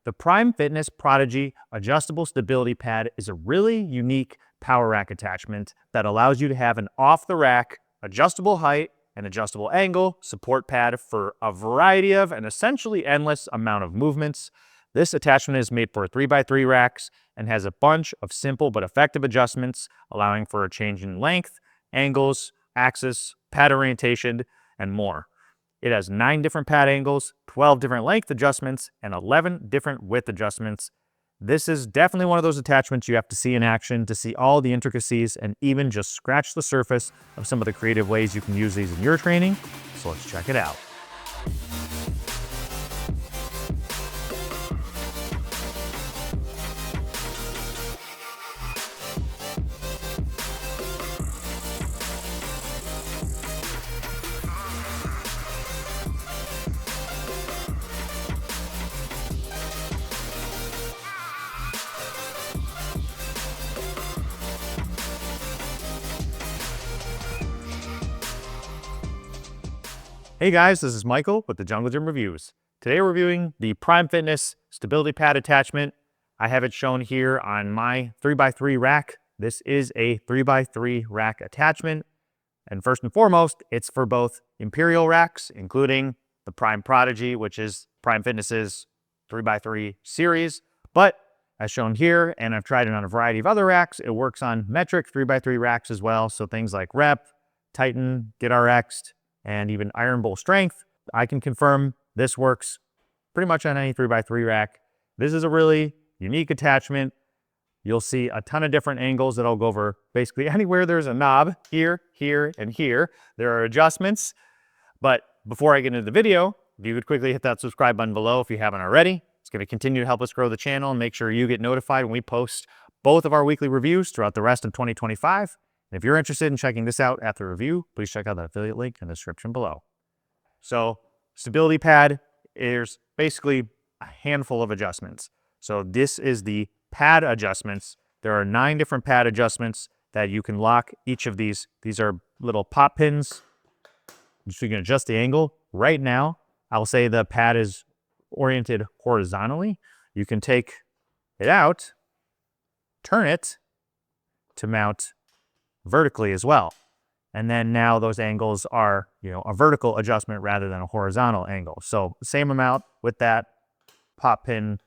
The Prime Fitness Prodigy Adjustable Stability Pad is a really unique power rack attachment that allows you to have an off-the-rack, adjustable height, and adjustable angle support pad for a variety of and essentially endless amount of movements. This attachment is made for 3x3 racks and has a bunch of simple but effective adjustments, allowing for a change in length, angles, axis, pad orientation, and more. It has 9 different pad angles, 12 different length adjustments, and 11 different width adjustments. This is definitely one of those attachments you have to see in action to see all the intricacies and even just scratch the surface of some of the creative ways you can use these in your training. So let's check it out. Hey guys, this is Michael with the Jungle Gym Reviews. Today we're reviewing the Prime Fitness Stability Pad attachment. I have it shown here on my 3x3 rack. This is a 3x3 rack attachment. And first and foremost, it's for both Imperial racks, including the Prime Prodigy, which is Prime Fitness's 3x3 series. But as shown here, and I've tried it on a variety of other racks, it works on metric 3x3 racks as well. So things like Rep, Titan, GetRx'd, and even Iron Bowl Strength. I can confirm this works pretty much on any 3x3 rack. This is a really unique attachment. You'll see a ton of different angles that I'll go over. Basically anywhere there's a knob, here, here, and here, there are adjustments. But before I get into the video, if you could quickly hit that subscribe button below if you haven't already. It's going to continue to help us grow the channel and make sure you get notified when we post both of our weekly reviews throughout the rest of 2025. And if you're interested in checking this out after review, please check out the affiliate link in the description below. So stability pad is basically a handful of adjustments. So this is the pad adjustments. There are 9 different pad adjustments that you can lock each of these. These are little pop pins. So you can adjust the angle. Right now, I'll say the pad is oriented horizontally. You can take it out, turn it to mount vertically as well. And then now those angles are, a vertical adjustment rather than a horizontal angle. So same amount with that pop pin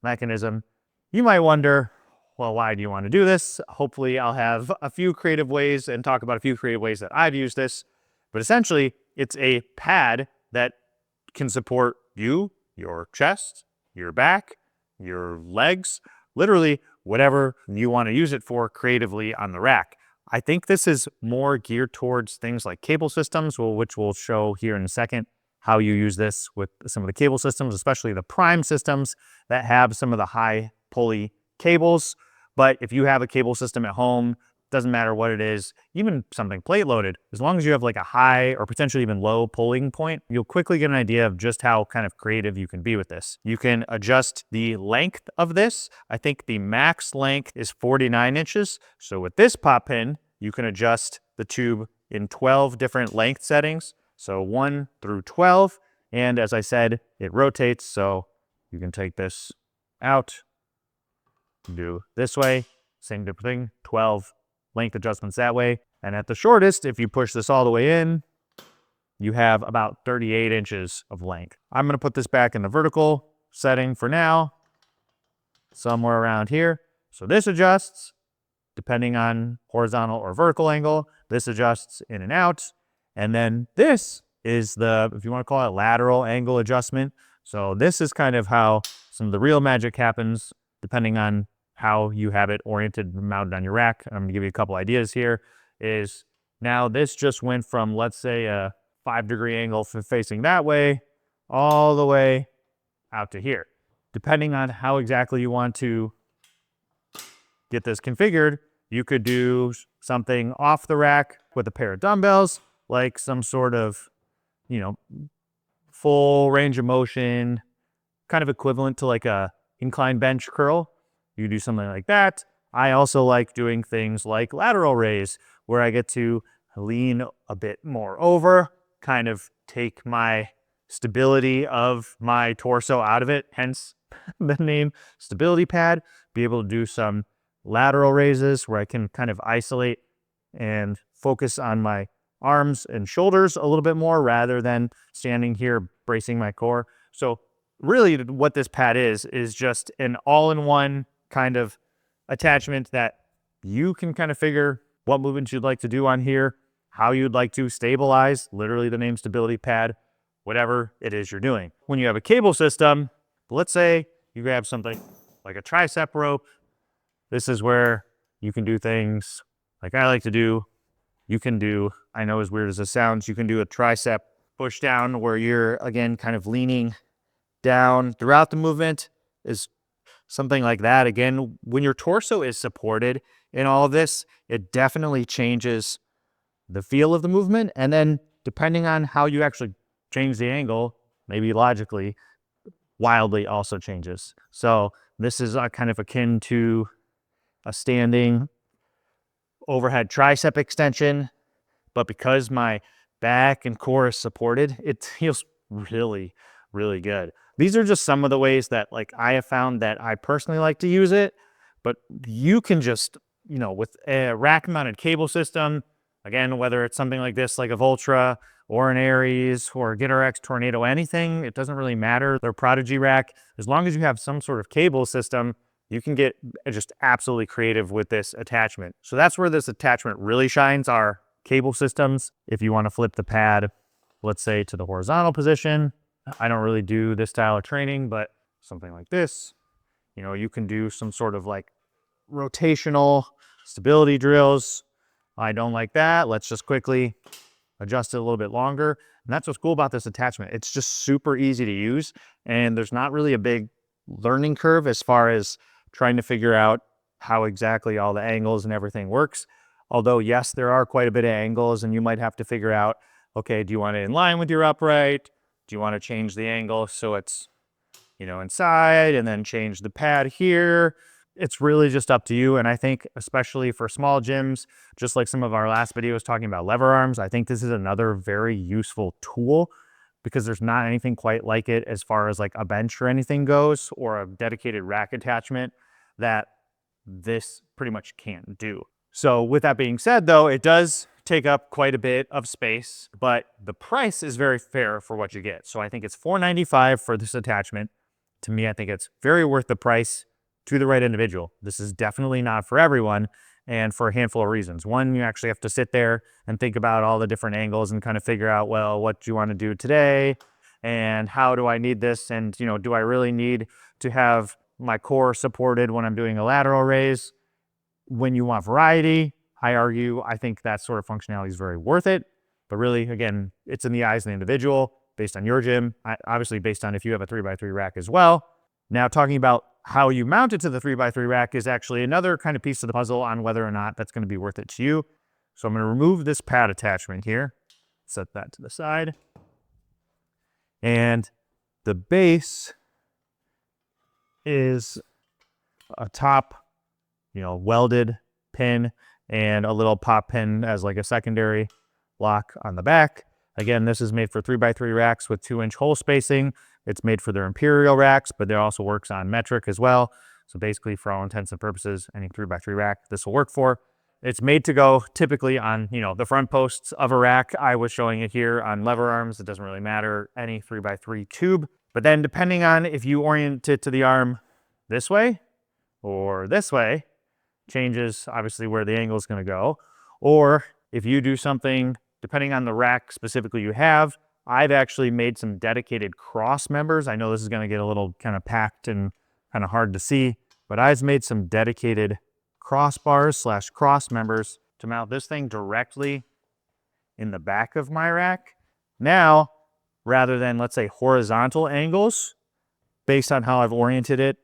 mechanism. You might wonder, well, why do you want to do this? Hopefully I'll have a few creative ways and talk about a few creative ways that I've used this. But essentially it's a pad that can support you, your chest, your back, your legs, literally whatever you want to use it for creatively on the rack. I think this is more geared towards things like cable systems, which we'll show here in a second, how you use this with some of the cable systems, especially the Prime systems that have some of the high pulley cables. But if you have a cable system at home, doesn't matter what it is, even something plate loaded, as long as you have like a high or potentially even low pulling point, you'll quickly get an idea of just how kind of creative you can be with this. You can adjust the length of this. I think the max length is 49 inches. So with this pop pin, you can adjust the tube in 12 different length settings. So 1 through 12. And as I said, it rotates. So you can take this out, do this way, same different thing, 12 length adjustments that way. And at the shortest, if you push this all the way in, you have about 38 inches of length. I'm going to put this back in the vertical setting for now, somewhere around here. So this adjusts depending on horizontal or vertical angle. This adjusts in and out. And then this is the, if you want to call it, lateral angle adjustment. So this is kind of how some of the real magic happens depending on how you have it oriented and mounted on your rack. I'm gonna give you a couple ideas here. Is now this just went from, let's say, a 5-degree angle facing that way, all the way out to here. Depending on how exactly you want to get this configured, you could do something off the rack with a pair of dumbbells, like some sort of, full range of motion, kind of equivalent to like a incline bench curl. You do something like that. I also like doing things like lateral raise, where I get to lean a bit more over, kind of take my stability of my torso out of it, hence the name stability pad, be able to do some lateral raises where I can kind of isolate and focus on my arms and shoulders a little bit more rather than standing here bracing my core. So really what this pad is just an all-in-one kind of attachment that you can kind of figure what movements you'd like to do on here, how you'd like to stabilize, literally the name stability pad, whatever it is you're doing. When you have a cable system, let's say you grab something like a tricep rope. This is where you can do things like I like to do. You can do, I know as weird as this sounds, you can do a tricep push down where you're, again, kind of leaning down throughout the movement, is something like that. Again, when your torso is supported in all of this, it definitely changes the feel of the movement. And then depending on how you actually change the angle, maybe logically, wildly also changes. So this is kind of akin to a standing overhead tricep extension, but because my back and core is supported, it feels really, really good. These are just some of the ways that like I have found that I personally like to use it, but you can just, you know, with a rack mounted cable system, again, whether it's something like this, like a Voltra or an Aries or a GetRx Tornado, anything, it doesn't really matter. Their Prodigy rack, as long as you have some sort of cable system, you can get just absolutely creative with this attachment. So that's where this attachment really shines, are cable systems. If you want to flip the pad, let's say to the horizontal position, I don't really do this style of training, but something like this, you know, you can do some sort of like rotational stability drills. I don't like that. Let's just quickly adjust it a little bit longer. And that's what's cool about this attachment. It's just super easy to use. And there's not really a big learning curve as far as trying to figure out how exactly all the angles and everything works. Although, yes, there are quite a bit of angles and you might have to figure out, okay, do you want it in line with your upright? Do you want to change the angle so it's, you know, inside and then change the pad here? It's really just up to you. And I think especially for small gyms, just like some of our last videos talking about lever arms, I think this is another very useful tool because there's not anything quite like it as far as like a bench or anything goes, or a dedicated rack attachment that this pretty much can't do. So with that being said though, it does take up quite a bit of space, but the price is very fair for what you get. So I think it's $4.95 for this attachment. To me, I think it's very worth the price to the right individual. This is definitely not for everyone, and for a handful of reasons. One, you actually have to sit there and think about all the different angles and kind of figure out, well, what do you want to do today? And how do I need this? And, you know, do I really need to have my core supported when I'm doing a lateral raise? When you want variety, I think that sort of functionality is very worth it. But really, again, it's in the eyes of the individual based on your gym, obviously based on if you have a 3x3 rack as well. Now, talking about how you mount it to the 3x3 rack is actually another kind of piece of the puzzle on whether or not that's going to be worth it to you. So I'm going to remove this pad attachment here, set that to the side. And the base is a top, you know, welded pin and a little pop pin as like a secondary lock on the back. Again, this is made for 3x3 racks with 2-inch hole spacing. It's made for their Imperial racks, but it also works on metric as well. So basically, for all intents and purposes, any 3x3 rack this will work for. It's made to go typically on, you know, the front posts of a rack. I was showing it here on lever arms. It doesn't really matter, any 3x3 tube. But then depending on if you orient it to the arm this way or this way, changes obviously where the angle is going to go. Or if you do something, depending on the rack specifically you have, I've actually made some dedicated cross members. I know this is going to get a little kind of packed and kind of hard to see, but I've made some dedicated crossbars / cross members to mount this thing directly in the back of my rack. Now, rather than, let's say, horizontal angles, based on how I've oriented it,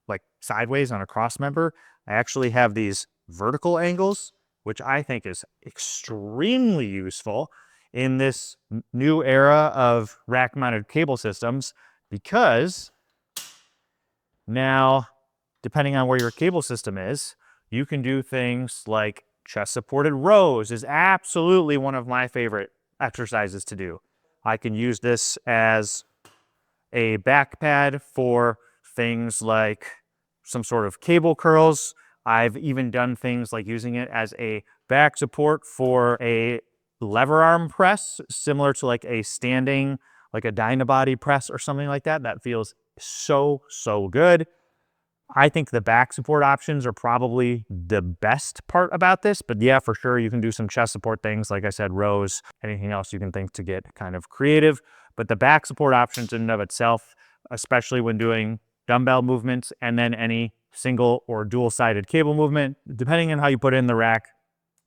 like sideways on a cross member, I actually have these vertical angles, which I think is extremely useful in this new era of rack-mounted cable systems, because now, depending on where your cable system is, you can do things like chest-supported rows is absolutely one of my favorite exercises to do. I can use this as a back pad for things like some sort of cable curls. I've even done things like using it as a back support for a lever arm press, similar to like a standing, like a Dynabody press or something like that. That feels so, so good. I think the back support options are probably the best part about this, but yeah, for sure, you can do some chest support things. Like I said, rows, anything else you can think to get kind of creative. But the back support options in and of itself, especially when doing dumbbell movements and then any single or dual-sided cable movement, depending on how you put it in the rack,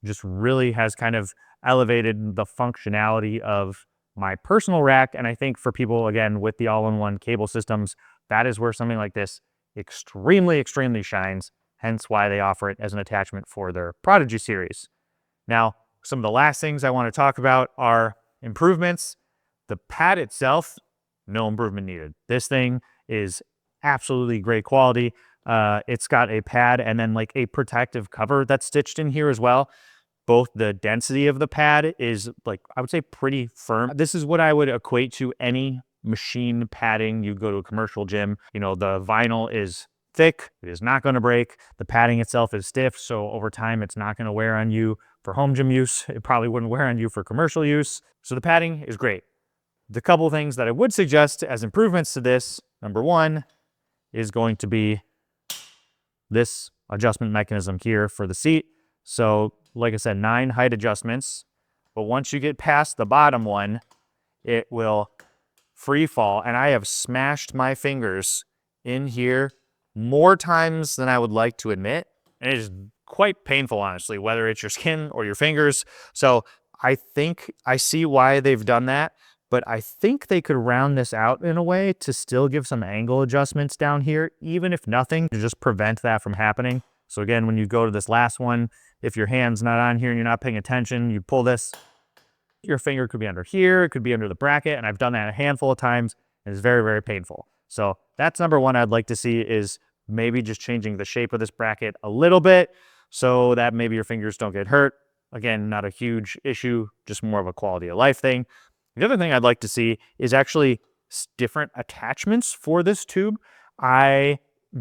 just really has kind of elevated the functionality of my personal rack. And I think for people, again, with the all-in-one cable systems, that is where something like this extremely shines, hence why they offer it as an attachment for their Prodigy series. Now, some of the last things I want to talk about are improvements. The pad itself, no improvement needed. This thing is absolutely great quality. It's got a pad and then like a protective cover that's stitched in here as well. Both the density of the pad is like, I would say pretty firm. This is what I would equate to any machine padding. You go to a commercial gym, you know, the vinyl is thick, it is not going to break. The padding itself is stiff, so over time it's not going to wear on you for home gym use. It probably wouldn't wear on you for commercial use. So the padding is great. The couple of things that I would suggest as improvements to this, number one, is going to be this adjustment mechanism here for the seat. So like I said, 9 height adjustments, but once you get past the bottom one, it will free fall. And I have smashed my fingers in here more times than I would like to admit. And it is quite painful, honestly, whether it's your skin or your fingers. So I think I see why they've done that, but I think they could round this out in a way to still give some angle adjustments down here, even if nothing, to just prevent that from happening. So again, when you go to this last one, if your hand's not on here and you're not paying attention, you pull this, your finger could be under here, it could be under the bracket, and I've done that a handful of times, and it's very painful. So that's number one I'd like to see, is maybe just changing the shape of this bracket a little bit so that maybe your fingers don't get hurt. Again, not a huge issue, just more of a quality of life thing. The other thing I'd like to see is actually different attachments for this tube. I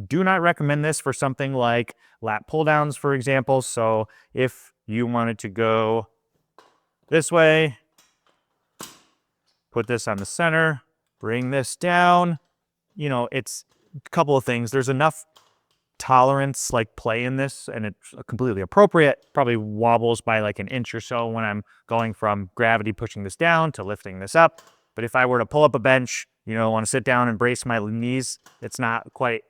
do not recommend this for something like lat pull downs, for example. So if you wanted to go this way, put this on the center, bring this down, you know, it's a couple of things. There's enough tolerance, like play in this, and it's completely appropriate. Probably wobbles by like an inch or so when I'm going from gravity pushing this down to lifting this up. But if I were to pull up a bench, you know, want to sit down and brace my knees, it's not quite,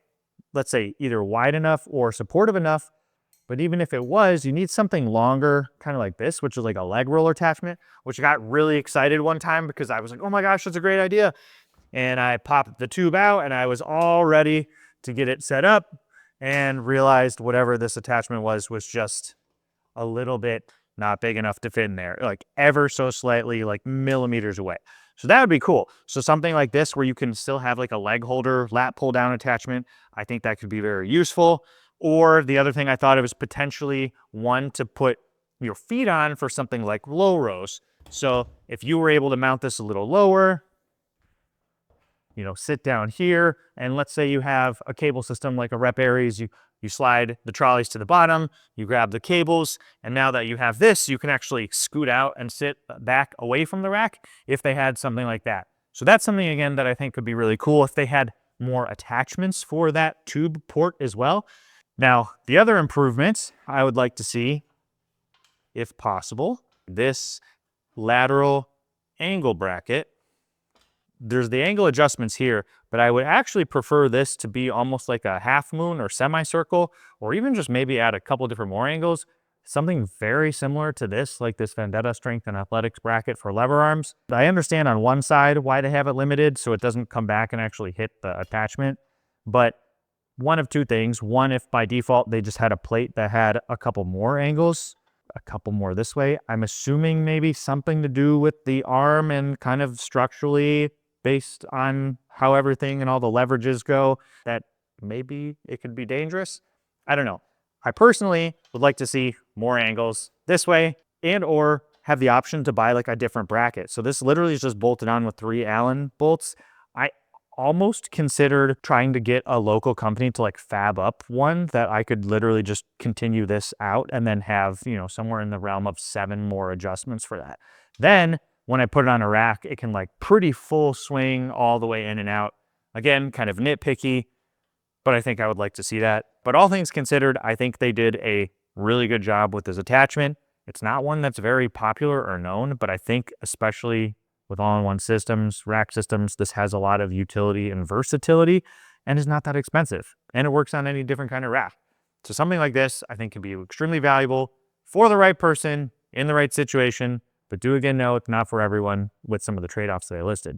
let's say, either wide enough or supportive enough. But even if it was, you need something longer, kind of like this, which is like a leg roller attachment, which I got really excited one time because I was like, oh my gosh, that's a great idea. And I popped the tube out and I was all ready to get it set up and realized whatever this attachment was just a little bit not big enough to fit in there, like ever so slightly, like millimeters away. So that would be cool. So something like this where you can still have like a leg holder, lat pull down attachment, I think that could be very useful. Or the other thing I thought of is potentially one to put your feet on for something like low rows. So if you were able to mount this a little lower, you know, sit down here, and let's say you have a cable system like a Rep Aries, you slide the trolleys to the bottom, you grab the cables, and now that you have this, you can actually scoot out and sit back away from the rack if they had something like that. So that's something, again, that I think could be really cool if they had more attachments for that tube port as well. Now, the other improvements I would like to see, if possible, this lateral angle bracket. There's the angle adjustments here, but I would actually prefer this to be almost like a half moon or semicircle, or even just maybe add a couple different more angles. Something very similar to this, like this Vendetta Strength and Athletics bracket for lever arms. I understand on one side why they have it limited, so it doesn't come back and actually hit the attachment. But one of two things. One, if by default they just had a plate that had a couple more angles, a couple more this way. I'm assuming maybe something to do with the arm and kind of structurally based on how everything and all the leverages go, that maybe it could be dangerous. I don't know. I personally would like to see more angles this way, and or have the option to buy like a different bracket. So this literally is just bolted on with 3 Allen bolts. I almost considered trying to get a local company to like fab up one that I could literally just continue this out and then have, you know, somewhere in the realm of 7 more adjustments for that. Then when I put it on a rack, it can like pretty full swing all the way in and out. Again, kind of nitpicky, but I think I would like to see that. But all things considered, I think they did a really good job with this attachment. It's not one that's very popular or known, but I think especially with all-in-one systems, rack systems, this has a lot of utility and versatility and is not that expensive. And it works on any different kind of rack. So something like this, I think, can be extremely valuable for the right person in the right situation, but do again know it's not for everyone with some of the trade-offs that I listed.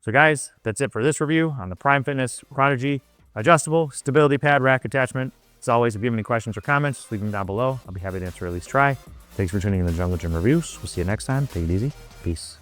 So guys, that's it for this review on the Prime Fitness Prodigy adjustable stability pad rack attachment. As always, if you have any questions or comments, leave them down below. I'll be happy to answer or at least try. Thanks for tuning in to Jungle Gym Reviews. We'll see you next time. Take it easy. Peace.